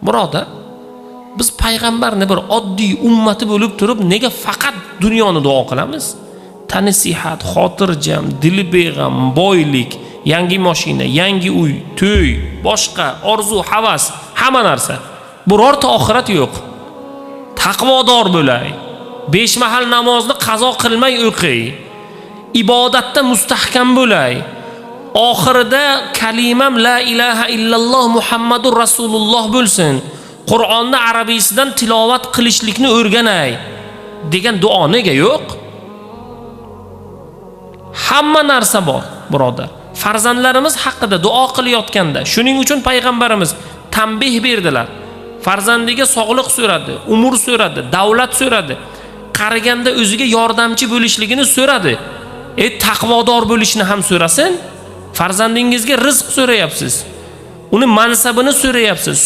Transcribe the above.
Birodar, biz payg'ambarni bir oddiy ummati bo'lib turib, nega faqat dunyoni duo qilamiz? Tani sihat, xotirjam, dili beg'am, boylik, yangi mashina, yangi uy, to'y, boshqa orzu, havas, hamma narsa. Birorta oxirat yo'q. Taqvodor bo'lay. 5 mahal namozni qazo qilmay o'qiy. Ibodatda mustahkam bo'lay. Oxirida kalimam la ilaha illalloh Muhammadur Rasululloh bo'lsin. Qur'onni arabiysidan tilovat qilishlikni o'rganay degan duo nega yo'q? Hamma narsa bor, birodar. Farzandlarimiz haqida duo qilayotganda, shuning uchun payg'ambarimiz tanbeh berdilar. Farzandiga sog'liq so'radi, umr so'radi, davlat so'radi. Qariganda o'ziga yordamchi bo'lishligini so'radi. Taqvodor bo'lishni ham so'rasin. Farzandingizga rizq so'rayapsiz. Uni mansabini so'rayapsiz.